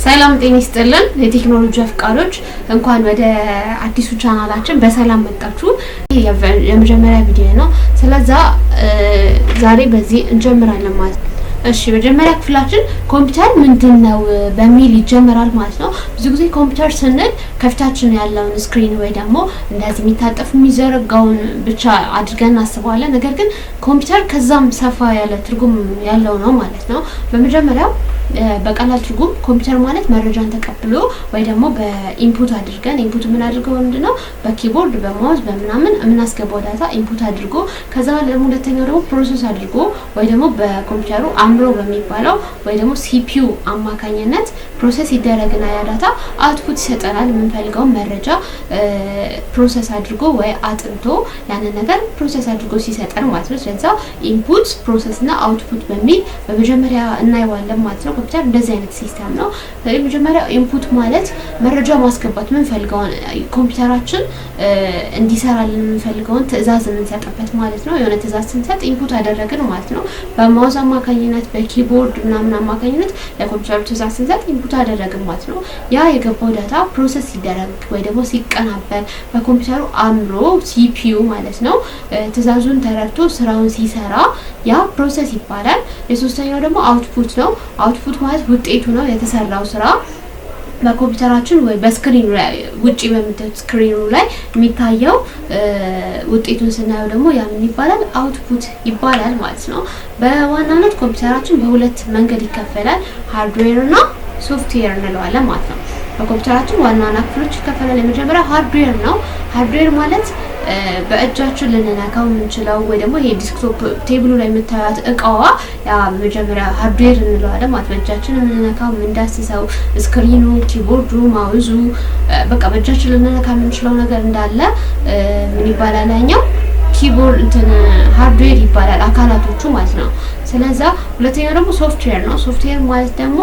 ሰላም ጤና ይስጥልን የቴክኖሎጂ አፍቃሪዎች እንኳን ወደ አዲሱ ቻናላችን በሰላም መጣችሁ። የመጀመሪያ ቪዲዮ ነው። ስለዚህ ዛሬ በዚህ እንጀምራለን ማለት ነው። እሺ መጀመሪያ ክፍላችን ኮምፒውተር ምንድነው በሚል ይጀምራል ማለት ነው። ብዙ ጊዜ ኮምፒውተር ስንል ከፊታችን ያለውን ስክሪን ወይ ደግሞ እንደዚህ የሚታጠፍ የሚዘረጋውን ብቻ አድርገን እናስባለን። ነገር ግን ኮምፒውተር ከዛም ሰፋ ያለ ትርጉም ያለው ነው ማለት ነው። በመጀመሪያ በቀላል ትርጉም ኮምፒውተር ማለት መረጃን ተቀብሎ ወይ ደግሞ በኢንፑት አድርገን ኢንፑት ምን አድርገው ምንድነው በኪቦርድ በማውዝ በመናምን የምናስገባው ዳታ ኢንፑት አድርጎ ከዛ ደግሞ ሁለተኛው ደግሞ ፕሮሰስ አድርጎ ወይ ደግሞ በኮምፒውተሩ አምሮ በሚባለው ወይ ደግሞ ሲፒዩ አማካኝነት ፕሮሰስ ይደረግና ያ ዳታ አውትፑት ይሰጠናል። የምንፈልገው መረጃ ፕሮሰስ አድርጎ ወይ አጥንቶ ያንን ነገር ፕሮሰስ አድርጎ ሲሰጠን ማለት ነው። ስለዚህ ኢንፑት ፕሮሰስ እና አውትፑት በሚል በመጀመሪያ እናይዋለን ማለት ነው። ኮምፒውተር እንደዚህ አይነት ሲስተም ነው። ስለዚህ መጀመሪያ ኢንፑት ማለት መረጃ ማስገባት የምንፈልገውን ኮምፒውተራችን እንዲሰራልን የምንፈልገውን ትዕዛዝ የምንሰጥበት ማለት ነው። የሆነ ትዕዛዝ ስንሰጥ ኢንፑት አደረግን ማለት ነው። በማውዝ አማካኝነት በኪቦርድ ምናምን አማካኝነት ለኮምፒውተሩ ትዕዛዝ ስንሰጥ ኢንፑት አደረግን ማለት ነው። ያ የገባው ዳታ ፕሮሰስ ሲደረግ ወይ ደግሞ ሲቀናበር በኮምፒውተሩ አምሮ ሲፒዩ ማለት ነው ትዕዛዙን ተረድቶ ስራውን ሲሰራ ያ ፕሮሰስ ይባላል። የሶስተኛው ደግሞ አውትፑት ነው። አውትፑት ማለት ውጤቱ ነው የተሰራው ስራ በኮምፒውተራችን ወይ በስክሪኑ ላይ ውጪ በሚታየው ስክሪኑ ላይ የሚታየው ውጤቱን ስናየው ደግሞ ያ ምን ይባላል? አውትፑት ይባላል ማለት ነው። በዋናነት ኮምፒውተራችን በሁለት መንገድ ይከፈላል። ሃርድዌር እና ሶፍትዌር እንለዋለን ማለት ነው። በኮምፒውተራችን ዋና ዋና ክፍሎች ይከፈላል። የመጀመሪያ ሃርድዌር ነው። ሃርድዌር ማለት በእጃችን ልንነካው የምንችለው ወይ ደግሞ ይሄ ዲስክቶፕ ቴብሉ ላይ የምታዩት እቃዋ ያ መጀመሪያ ሃርድዌር እንለዋለን ማለት በእጃችን የምንነካው የምንዳስሰው ስክሪኑ፣ ኪቦርዱ፣ ማውዙ በቃ በእጃችን ልንነካ የምንችለው ነገር እንዳለ ምን ይባላል? ያኛው ኪቦርድ እንትን ሃርድዌር ይባላል አካላቶቹ ማለት ነው። ስለዚህ ሁለተኛው ደግሞ ሶፍትዌር ነው። ሶፍትዌር ማለት ደግሞ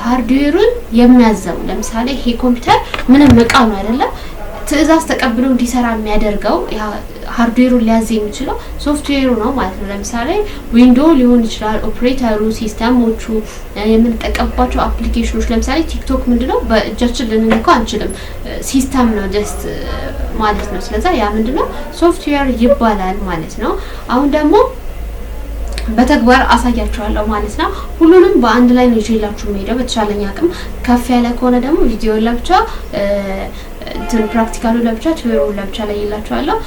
ሃርድዌሩን የሚያዘው ለምሳሌ ይሄ ኮምፒውተር ምንም እቃ ነው አይደለም ትዕዛዝ ተቀብሎ እንዲሰራ የሚያደርገው ያ ሃርድዌሩን ሊያዝ የሚችለው ሶፍትዌሩ ነው ማለት ነው። ለምሳሌ ዊንዶው ሊሆን ይችላል፣ ኦፕሬተሩ፣ ሲስተሞቹ፣ የምንጠቀምባቸው አፕሊኬሽኖች ለምሳሌ ቲክቶክ ምንድነው በእጃችን ልንነካው አንችልም፣ ሲስተም ነው ጀስት ማለት ነው። ስለዚህ ያ ምንድነው ሶፍትዌር ይባላል ማለት ነው። አሁን ደግሞ በተግባር አሳያችኋለሁ ማለት ነው። ሁሉንም በአንድ ላይ ነው ይዤላችሁ የምሄደው በተቻለኝ አቅም። ከፍ ያለ ከሆነ ደግሞ ቪዲዮ ለብቻ ፕራክቲካሉ ለብቻ ቲዮሪው ለብቻ ላይ ይላችኋለሁ።